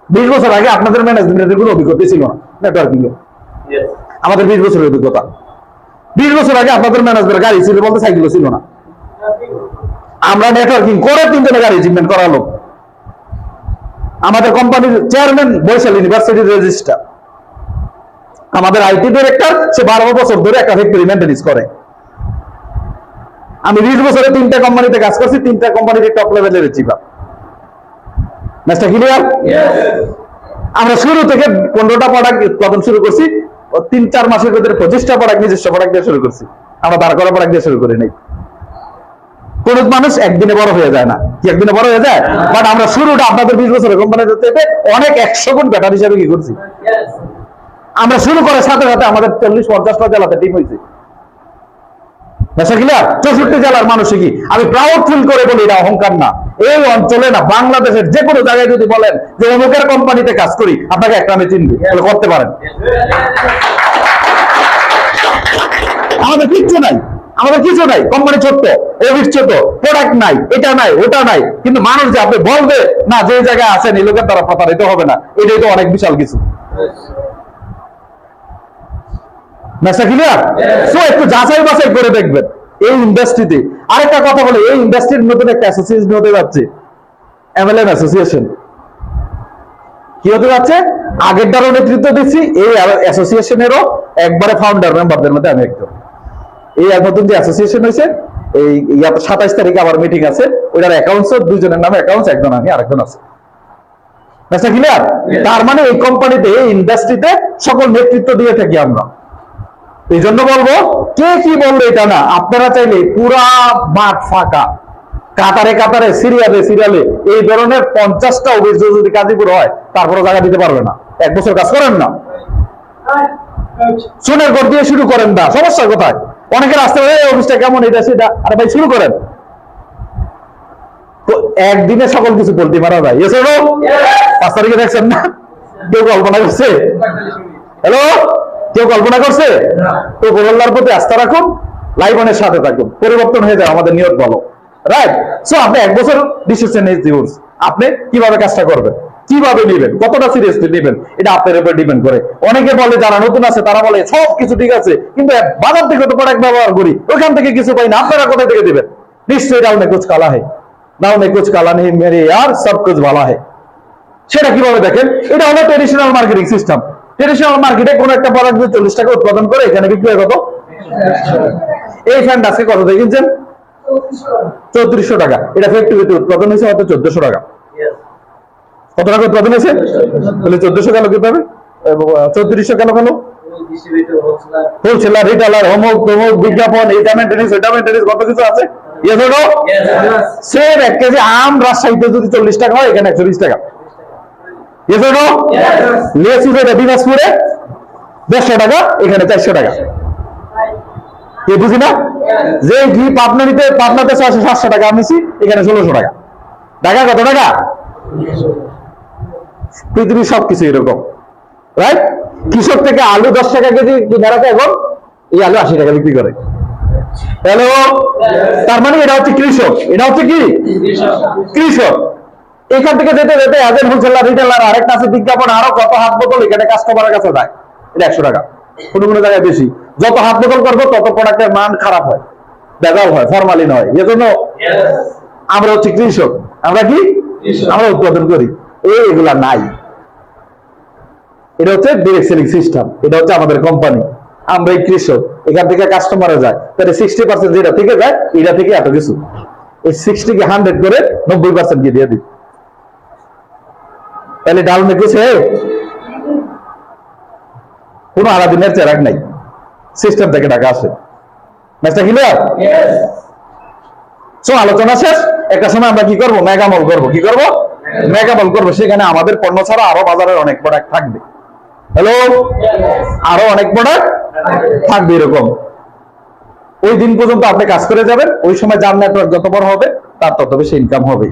20 বছর আগে আপনাদের ম্যানেজমেন্টের কোনো অভিজ্ঞতা ছিল না নেটওয়ার্কিং এ। আমাদের 20 বছরের অভিজ্ঞতা। 20 বছর আগে আপনাদের ম্যানেজমেন্ট গাড়ি ছিল বলতে সাইকেলও ছিল না। আমরা নেটওয়ার্কিং করে 3 জনের গাড়ি অ্যাচিভমেন্ট করালো। আমাদের কোম্পানির চেয়ারম্যান বরিশাল ইউনিভার্সিটির রেজিস্ট্রার, আমাদের আইটি ডিরেক্টর, সে 12 বছর ধরে একটা ফ্যাক্টরি মেইনটেনেন্স করে। আমি 20 বছরে 3টা কোম্পানিতে কাজ করছি, 3টা কোম্পানির টপ লেভেলের রিসিভার। ম্যাচটা ক্লিয়ার? আমরা শুরু থেকে 15টা প্রোডাক্ট উৎপাদন শুরু করছি, 3-4 মাসের ভিতরে 25টা প্রোডাক্ট নিজস্ব প্রোডাক্ট দিয়ে শুরু করছি। আমরা দাঁড় করা প্রোডাক্ট দিয়ে শুরু করি নাই। কোন মানুষ একদিনে বড় হয়ে যায় না, কি একদিনে বড় হয়ে যায়? বাট আমরা শুরুটা আপনাদের 20 বছরের কোম্পানিতে অনেক 100 গুণ বেটার হিসাবে কি করছি। আমরা শুরু করার সাথে সাথে আমাদের 40-50টা জেলাতে টিম হয়েছে। 64 জেলার মানুষ কি আমি প্রাউড ফিল করে বলি, এটা অহংকার না। এই অঞ্চলে না, বাংলাদেশের যে কোনো জায়গায় যদি বলেন যে অমুকের কোম্পানিতে কাজ করি, আপনাকে একটা আমি চিনবি, তাহলে করতে পারেন। আমাদের কিচ্ছু নাই, আমাদের কিছু নাই, কোম্পানি ছোট্ট, অফিস ছোট, প্রোডাক্ট নাই, এটা নাই ওটা নাই, কিন্তু মানুষ যে আপনি বলবে না যে জায়গায় আছেন এই লোকের দ্বারা প্রতারিত হবে না, এটাই তো অনেক বিশাল কিছু। একটু যাচাই বাছাই করে দেখবেন এই ইন্ডাস্ট্রিতে। আরেকটা কথা বলে, এই ইন্ডাস্ট্রির নতুন একটা অ্যাসোসিয়েশন হতে যাচ্ছে, এমএলএম অ্যাসোসিয়েশন। কি হতে যাচ্ছে? আগেরটারও নেতৃত্ব দিচ্ছি, এই অ্যাসোসিয়েশনেরও একবারে ফাউন্ডার মেম্বারদের মধ্যে আমি একজন। এই নতুন যে অ্যাসোসিয়েশন হয়েছে, এই 27 তারিখে আবার মিটিং আছে, ওইটার অ্যাকাউন্টস 2 জনের নামে অ্যাকাউন্টস, একজন আমি আরেকজন আছে। ক্লিয়ার? তার মানে এই কোম্পানিতে এই ইন্ডাস্ট্রিতে সকল নেতৃত্ব দিয়ে থাকি আমরা। এই জন্য বলবো, কে কি বললো এটা না, আপনারা চাইলে পুরা মাঠ ফাঁকা, কাতারে কাতারে সিরিয়ালে সিরিয়ালে এই ধরনের 50টা অফিস যদি গাজীপুর হয়, তারপরে জায়গা দিতে পারবে না। 1 বছর কাজ করেন না, সোনের ঘর দিয়ে শুরু করেন না, সমস্যা কোথায়? অনেকের আসতে পারে অফিসটা কেমন, এটা সেটা, আরে ভাই শুরু করেন। তো একদিনে সকল কিছু বলতে মারা যায়। 5 তারিখে দেখছেন না, কেউ কল্পনা করছে? হ্যালো, কেউ কল্পনা করছে? তো আল্লাহর প্রতি আস্থা রাখুন, লাইবনের সাথে থাকুন, পরিবর্তন হয়ে যায় আমাদের নিয়ত ভালো। রাইট? সো আপনি 1 বছর ডিসিশন নিউজ, আপনি কিভাবে কাজটা করবেন, কিভাবে নেবেন, কতটা সিরিয়াসলি নেবেন, এটা আপনার উপর ডিপেন্ড করে। অনেকে বলে যারা নতুন আছে তারা বলে সব কিছু ঠিক আছে, কিন্তু বাজার থেকে তো প্রোডাক্ট ব্যবহার করি, ওখান থেকে কিছু পাই না, আপনারা কোথা থেকে দিবেন? নিশ্চয়ই ডাউনে কুছ কালা है, ডাউনে কুছ কালা নেই মেরে यार, সব কুছ ভালো है। সেটা কিভাবে দেখেন? এটা হলো ট্রেডিশনাল মার্কেটিং সিস্টেম। ট্রেডিশনাল মার্কেটে কোন একটা প্রোডাক্ট 40 টাকা উৎপাদন করে এখানে বিক্রি হয় কত? এই ফ্যান আজকে কত দিয়ে কিনছেন? 3400 টাকা। এটা ফ্যাক্টরিতে উৎপাদন হয়েছে হয়তো 1400 টাকা। কত টাকা উৎপাদন হয়েছে? তাহলে 1400 গেল কিভাবে? 3400 কেন হলো? হোলসেলার, রিটেলার, অমুক তমুক, বিজ্ঞাপন, এটা মেইনটেনেন্স, ওটা মেইনটেনেন্স, কত কিছু আছে। Yes or no? Same 1 KG আম রাজশাহীতে যদি 40 টাকা হয়, এখানে 120 টাকা। Yes or no? লেচু যেটা দিনাজপুরে 150 টাকা, এখানে 400 টাকা। কে বুঝি না? যে ঘি পাবনাতে 700 টাকা আমি এখানে 1600 টাকা। ঢাকা কত টাকা? পৃথিবীর সবকিছু এরকম, রাইট? কৃষক থেকে আলু 10 টাকা কেজি বেড়াতে, এখন এই আলু 80 টাকা বিক্রি করে। হ্যালো, তার মানে এটা হচ্ছে কৃষক, এটা হচ্ছে কি কৃষক। এখান থেকে যেতে যেতে এজেন্ট, হোলসেলার, রিটেলার, আরেকটা আছে বিজ্ঞাপন, আরো কত হাত বোতল এখানে কাস্টমারের কাছে যায়, এটা 100 টাকা, কোনো কোনো জায়গায় বেশি। যত হাত বোতল করবো তত প্রোডাক্টের মান খারাপ হয়, ভেজাল হয়, ফরমালিন হয়। এজন্য আমরা হচ্ছে কৃষক। আমরা কি? আমরা উৎপাদন করি, এগুলা নাই। এটা হচ্ছে ডিরেক্ট সেলিং সিস্টেম, এটা হচ্ছে আমাদের কোম্পানি। আমরা এই কৃষক, এখান থেকে কাস্টমারে যায়, তাহলে 60% যেটা থেকে যায় এটা থেকে এত কিছু, এই 60 কে 100 করে 90% কে দিয়ে দিই, তাহলে ডাল মে কিছু কোনো আলাদিনের চেরাক নাই, সিস্টেম থেকে টাকা আসে। ম্যাচটা ক্লিয়ার? সো আলোচনা শেষ। একটা সময় আমরা কি করবো? মেগামল করবো। কি করবো? মেগামল করবো। সেখানে আমাদের পণ্য ছাড়া আরো বাজারের অনেক প্রোডাক্ট থাকবে। হ্যালো, আরো অনেক প্রোডাক্ট থাকবে এরকম। ওই দিন পর্যন্ত আপনি কাজ করে যাবেন, ওই সময় যার নেটওয়ার্ক যত বড় হবে তার তত বেশি ইনকাম হবে।